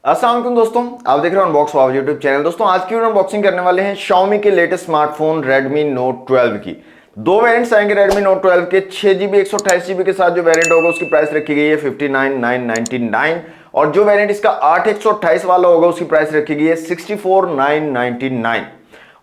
अस्सलाम वालेकुम दोस्तों, आप देख रहे हो अनबॉक्स वाव यूट्यूब चैनल। दोस्तों आज की वीडियो अनबॉक्सिंग करने वाले हैं Xiaomi के लेटेस्ट स्मार्टफोन Redmi Note 12 की। दो वेरिएंट्स आएंगे Redmi Note 12 के। 6GB 128GB के साथ जो वेरिएंट होगा उसकी प्राइस रखी गई है 59,999 और जो वेरिएंट इसका 8/128 वाला होगा उसकी प्राइस रखी गई है 64,999।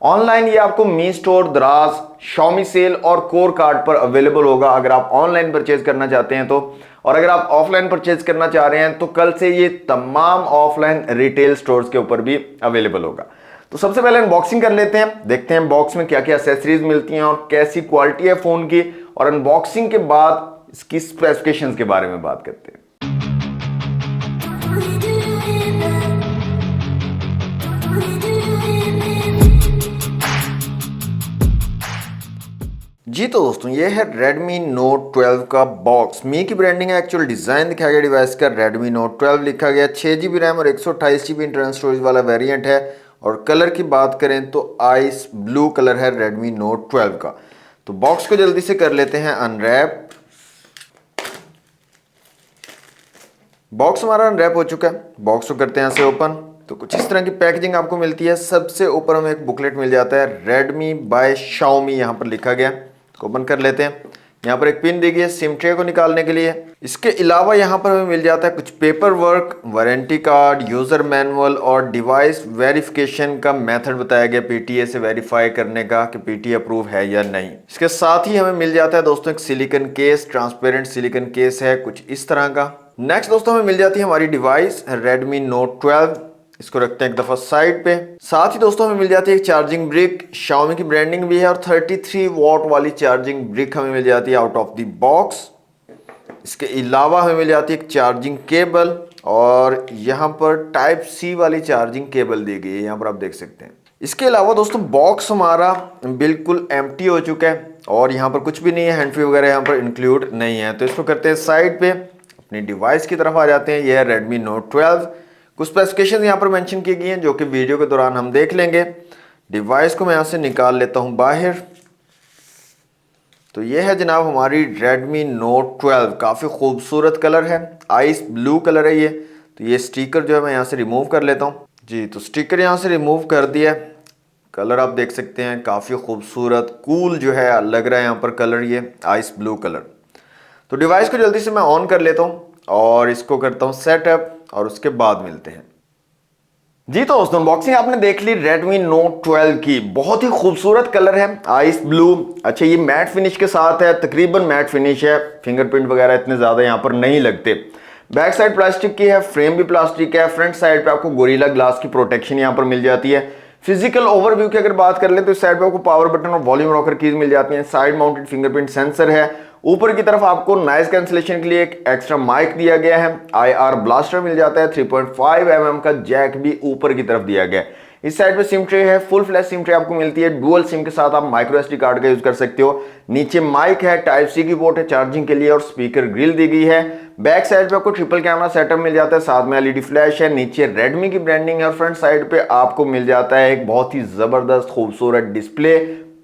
ऑनलाइन ये आपको मी स्टोर, दराज, Xiaomi सेल और कोर कार्ड पर अवेलेबल होगा अगर आप ऑनलाइन परचेज करना चाहते हैं तो। और अगर आप ऑफलाइन परचेज करना चाह रहे हैं तो कल से ये तमाम ऑफलाइन रिटेल स्टोर्स के ऊपर भी अवेलेबल होगा। तो सबसे पहले अनबॉक्सिंग कर लेते हैं, देखते हैं बॉक्स में क्या क्या एक्सेसरीज मिलती हैं और कैसी क्वालिटी है फोन की, और अनबॉक्सिंग के बाद इसकी स्पेसिफिकेशंस के बारे में बात करते हैं। जी तो दोस्तों ये है Redmi Note 12 का बॉक्स। मी की ब्रांडिंग है, एक्चुअल डिजाइन दिखाया गया डिवाइस का Redmi Note 12 लिखा गया। 6GB रैम और 128GB इंटरनल स्टोरेज वाला वेरिएंट है। और कलर की बात करें तो आइस ब्लू कलर है Redmi Note 12 का। तो बॉक्स को जल्दी से कर लेते हैं अनरैप। बॉक्स हमारा अनरैप हो चुका है। बॉक्स को करते हैं ऐसे ओपन। तो कुछ इस तरह की पैकेजिंग आपको मिलती है। सबसे ऊपर हमें एक बुकलेट मिल जाता है Redmi by Xiaomi यहाँ पर लिखा गया। ओपन कर लेते हैं। यहाँ पर एक पिन दी गई है सिम ट्रे को निकालने के लिए। इसके अलावा यहाँ पर हमें मिल जाता है कुछ paper work, warranty card, user manual और डिवाइस वेरिफिकेशन का मेथड बताया गया पीटीए से वेरीफाई करने का कि पीटीए अप्रूव है या नहीं। इसके साथ ही हमें मिल जाता है दोस्तों एक silicon case, transparent silicon case है कुछ इस तरह का। नेक्स्ट दोस्तों हमें मिल जाती है हमारी डिवाइस Redmi Note 12। इसको रखते हैं एक दफा साइड पे। साथ ही दोस्तों हमें मिल जाती है एक चार्जिंग ब्रिक, Xiaomi की ब्रांडिंग भी है और 33 वॉट वाली चार्जिंग ब्रिक हमें मिल जाती है आउट ऑफ द बॉक्स। इसके अलावा हमें मिल जाती है एक चार्जिंग केबल और यहाँ पर टाइप सी वाली चार्जिंग केबल दी गई है, यहाँ पर आप देख सकते हैं। इसके अलावा दोस्तों बॉक्स हमारा बिल्कुल एम्प्टी हो चुका है और यहाँ पर कुछ भी नहीं है, हैंड फ्री वगैरह यहाँ पर इंक्लूड नहीं है। तो इसको करते हैं साइड पे, अपनी डिवाइस की तरफ आ जाते हैं। यह है Redmi Note 12। कुछ स्पेसिफिकेशन यहाँ पर मेंशन की गई हैं जो कि वीडियो के दौरान हम देख लेंगे। डिवाइस को मैं यहाँ से निकाल लेता हूँ बाहर। तो ये है जनाब हमारी Redmi Note 12। काफ़ी खूबसूरत कलर है, आइस ब्लू कलर है ये। तो ये स्टिकर जो है मैं यहाँ से रिमूव कर लेता हूँ। जी तो स्टिकर यहाँ से रिमूव कर दिया। कलर आप देख सकते हैं काफ़ी खूबसूरत कूल जो है लग रहा है यहाँ पर कलर, ये आइस ब्लू कलर। तो डिवाइस को जल्दी से मैं ऑन कर लेता हूँ और इसको करता हूँ सेटअप और उसके बाद मिलते हैं। जी तो दोस्तों अनबॉक्सिंग आपने देख ली Redmi Note 12 की। बहुत ही खूबसूरत कलर है आइस ब्लू। अच्छा ये मैट फिनिश के साथ है, तकरीबन मैट फिनिश है, फिंगरप्रिंट वगैरह इतने ज्यादा यहाँ पर नहीं लगते। बैक साइड प्लास्टिक की है, फ्रेम भी प्लास्टिक है। फ्रंट साइड पे आपको गोरिल्ला ग्लास की प्रोटेक्शन यहाँ पर मिल जाती है। फिजिकल ओवरव्यू की अगर बात कर ले तो इस साइड पे आपको पावर बटन और वॉल्यूम रॉकर कीज मिल जाती हैं। साइड माउंटेड फिंगरप्रिंट सेंसर है। ऊपर की तरफ आपको नॉइज कैंसिलेशन के लिए एक एक्स्ट्रा माइक दिया गया है। IR ब्लास्टर मिल जाता है। 3.5 mm का जैक भी ऊपर की तरफ दिया गया है। इस साइड पे सिम ट्रे है, फुल फ्लैश सिम ट्रे आपको मिलती है। डुअल सिम के साथ आप माइक्रो SD कार्ड का यूज कर सकते हो। नीचे माइक है, टाइप सी की पोर्ट है चार्जिंग के लिए और स्पीकर ग्रिल दी गई है। बैक साइड पे आपको ट्रिपल कैमरा सेटअप मिल जाता है, साथ में LED फ्लैश है। नीचे Redmi की ब्रांडिंग है और फ्रंट साइड पे आपको मिल जाता है एक बहुत ही जबरदस्त खूबसूरत डिस्प्ले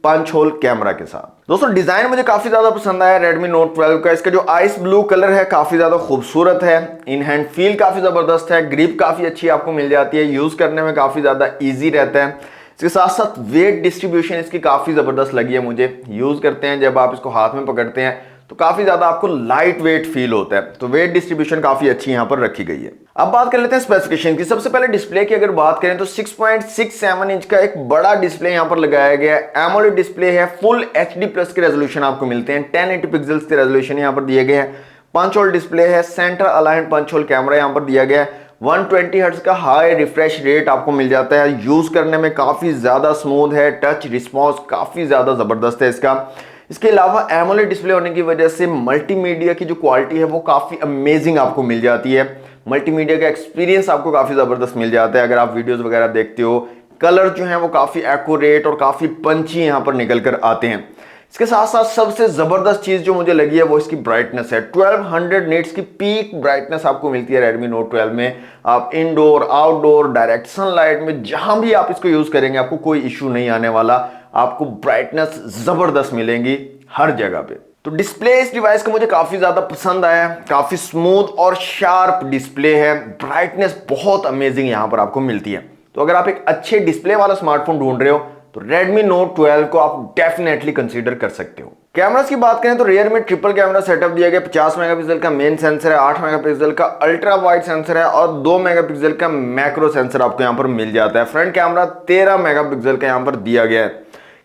पंच होल कैमरा के साथ। दोस्तों डिजाइन मुझे काफी ज्यादा पसंद आया Redmi Note 12 का। इसका जो आइस ब्लू कलर है काफी ज्यादा खूबसूरत है। इन हैंड फील काफी जबरदस्त है। ग्रिप काफी अच्छी आपको मिल जाती है, यूज करने में काफी ज्यादा इजी रहता है। इसके साथ साथ वेट डिस्ट्रीब्यूशन इसकी काफी जबरदस्त लगी है मुझे। यूज करते हैं जब आप इसको हाथ में पकड़ते हैं तो काफी ज्यादा आपको लाइट वेट फील होता है। तो वेट डिस्ट्रीब्यूशन काफी अच्छी यहाँ पर रखी गई है। अब बात कर लेते हैं स्पेसिफिकेशन की। सबसे पहले डिस्प्ले की अगर बात करें तो 6.67 इंच का एक बड़ा डिस्प्ले यहाँ पर लगाया गया है। एमोलेड डिस्प्ले है, फुल HD+ के रेजोल्यूशन आपको मिलते हैं। 1080 पिक्सल्स के रेजोल्यूशन यहाँ पर दिए गए हैं। पंच होल डिस्प्ले है, centre aligned punch hole camera यहाँ पर दिया गया है। 120 हर्ट्ज का हाई रिफ्रेश रेट आपको मिल जाता है। यूज करने में काफी ज्यादा स्मूथ है, टच रिस्पॉन्स काफी ज्यादा जबरदस्त है इसका। इसके अलावा एमोलेड डिस्प्ले होने की वजह से मल्टीमीडिया की जो क्वालिटी है वो काफी अमेजिंग आपको मिल जाती है। मल्टीमीडिया का एक्सपीरियंस आपको काफी जबरदस्त मिल जाता है अगर आप वीडियोस वगैरह देखते हो। कलर जो है वो काफी एक्यूरेट और काफी पंची यहाँ पर निकल कर आते हैं। इसके साथ साथ सबसे जबरदस्त चीज जो मुझे लगी है वो इसकी ब्राइटनेस है। 1200 निट्स की पीक ब्राइटनेस आपको मिलती है Redmi Note 12 में। आप इंडोर, आउटडोर, डायरेक्ट सनलाइट में जहां भी आप इसको यूज करेंगे आपको कोई इश्यू नहीं आने वाला। आपको ब्राइटनेस जबरदस्त मिलेंगी हर जगह पे। तो डिस्प्ले इस डिवाइस का मुझे काफी ज्यादा पसंद आया, काफी स्मूथ और शार्प डिस्प्ले है, ब्राइटनेस बहुत अमेजिंग यहां पर आपको मिलती है। तो अगर आप एक अच्छे डिस्प्ले वाला स्मार्टफोन ढूंढ रहे हो तो Redmi Note 12 को आप डेफिनेटली कंसीडर कर सकते हो। कैमरास की बात करें तो रियर में ट्रिपल कैमरा सेटअप दिया गया, 50 मेगापिक्सल का मेन सेंसर है, 8 मेगापिक्सल का अल्ट्रा वाइड सेंसर है और 2 मेगापिक्सल का मैक्रो सेंसर आपको यहां पर मिल जाता है। फ्रंट कैमरा 13 मेगापिक्सल का यहां पर दिया गया है।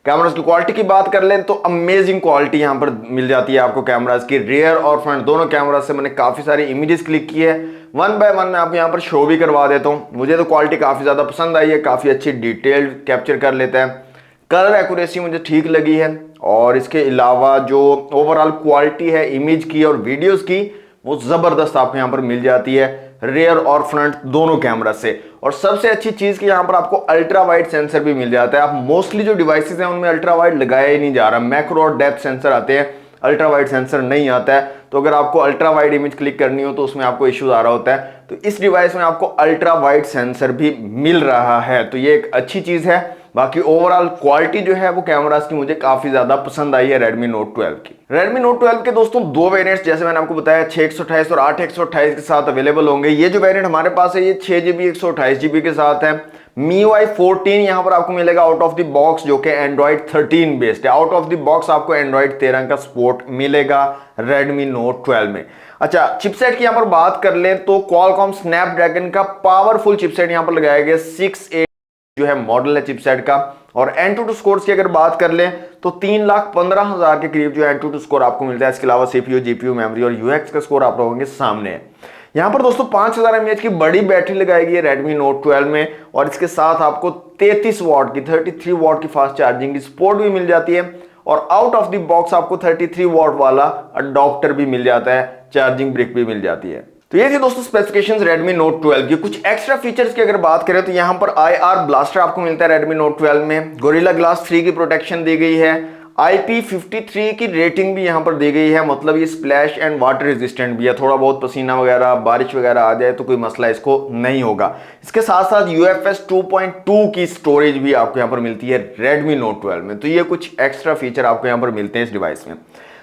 कैमरास की क्वालिटी की बात कर लें तो अमेजिंग क्वालिटी यहां पर मिल जाती है आपको कैमरास की। रियर और फ्रंट दोनों कैमरा से मैंने काफी सारी इमेजेस क्लिक की है, वन बाय वन मैं आपको यहां पर शो भी करवा देता हूं। मुझे तो क्वालिटी काफी ज्यादा पसंद आई है, काफी अच्छी डिटेल कैप्चर कर लेता है, कलर एक्यूरेसी मुझे ठीक लगी है और इसके अलावा जो ओवरऑल क्वालिटी है इमेज की और वीडियोस की वो जबरदस्त आपको यहां पर मिल जाती है रियर और फ्रंट दोनों कैमरा से। और सबसे अच्छी चीज कि यहां पर आपको अल्ट्रा वाइड सेंसर भी मिल जाता है। आप मोस्टली जो डिवाइसेस हैं उनमें अल्ट्रा वाइड लगाया ही नहीं जा रहा, मैक्रो और डेप्थ सेंसर आते हैं, अल्ट्रा वाइड सेंसर नहीं आता है। तो अगर आपको अल्ट्रा वाइड इमेज क्लिक करनी हो तो उसमें आपको इश्यूज आ रहा होता है, तो इस डिवाइस में आपको अल्ट्रा वाइड सेंसर भी मिल रहा है, तो ये एक अच्छी चीज है। बाकी ओवरऑल क्वालिटी जो है वो कैमरास की मुझे काफी ज्यादा पसंद आई है Redmi Note 12 की। Redmi Note 12 के दोस्तों दो वेरिएंट्स जैसे मैंने आपको बताया 6/128 और 8/128 के साथ अवेलेबल होंगे। ये जो वेरिएंट हमारे पास है ये 6GB 128GB के साथ है। MIUI 14 यहां पर आपको मिलेगा आउट ऑफ द बॉक्स, जो कि Android 13 बेस्ड है। आउट ऑफ द बॉक्स आपको Android 13 का सपोर्ट मिलेगा Redmi Note 12 में। अच्छा, चिपसेट की यहां पर बात कर लें तो Qualcomm Snapdragon का पावरफुल चिपसेट यहां पर लगाया गया 6 जो है मॉडल है चिपसेट का। और Antutu स्कोर्स की अगर बात कर लें तो 3,15,000 के करीब जो Antutu स्कोर आपको मिलता है। इसके अलावा CPU, GPU, मेमोरी और UX का स्कोर आप लोगों के सामने है। यहां पर दोस्तों 5000 mAh की बड़ी बैटरी लगाई गई है Redmi Note 12 में और इसके साथ आपको 33 वॉट की 33 वॉट की फास्ट चार्जिंग की सपोर्ट भी मिल जाती है और आउट ऑफ द बॉक्स आपको 33 वॉट वाला अडॉप्टर भी मिल जाता है, चार्जिंग ब्रिक भी मिल जाती है। तो ये थी दोस्तों स्पेसिफिकेशंस Redmi Note 12 की। कुछ एक्स्ट्रा फीचर्स की अगर बात करें तो यहां पर IR ब्लास्टर आपको मिलता है Redmi Note 12 में, Gorilla Glass 3 की प्रोटेक्शन दी गई है, IP53 की रेटिंग भी यहां पर दी गई है, मतलब ये स्प्लैश एंड वाटर रेजिस्टेंट भी है, थोड़ा बहुत पसीना वगैरह बारिश वगैरह आ जाए तो कोई मसला इसको नहीं होगा। इसके साथ साथ UFS 2.2 की स्टोरेज भी आपको यहां पर मिलती है Redmi Note 12 में। तो ये कुछ एक्स्ट्रा फीचर आपको यहां पर मिलते हैं इस डिवाइस में।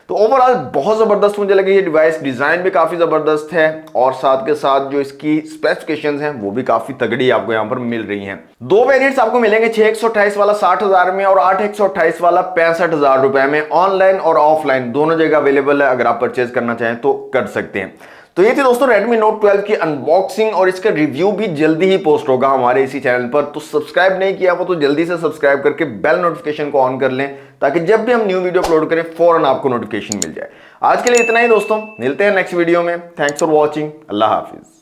तो ओवरऑल बहुत जबरदस्त मुझे लगी ये डिवाइस, डिजाइन भी काफी जबरदस्त है और साथ के साथ जो इसकी स्पेसिफिकेशंस हैं वो भी काफी तगड़ी आपको यहां पर मिल रही हैं। दो वेरिएंट्स आपको मिलेंगे, 6/128 वाला 60,000 में और 8/128 वाला 65,000 रुपए में। ऑनलाइन और ऑफलाइन दोनों जगह अवेलेबल है, अगर आप परचेज करना चाहें तो कर सकते हैं। तो ये थी दोस्तों Redmi Note 12 की अनबॉक्सिंग और इसका रिव्यू भी जल्दी ही पोस्ट होगा हमारे इसी चैनल पर। तो सब्सक्राइब नहीं किया वो तो जल्दी से सब्सक्राइब करके बेल नोटिफिकेशन को ऑन कर लें ताकि जब भी हम न्यू वीडियो अपलोड करें फौरन आपको नोटिफिकेशन मिल जाए। आज के लिए इतना ही दोस्तों, मिलते हैं नेक्स्ट वीडियो में। Thanks for watching, Allah Hafiz.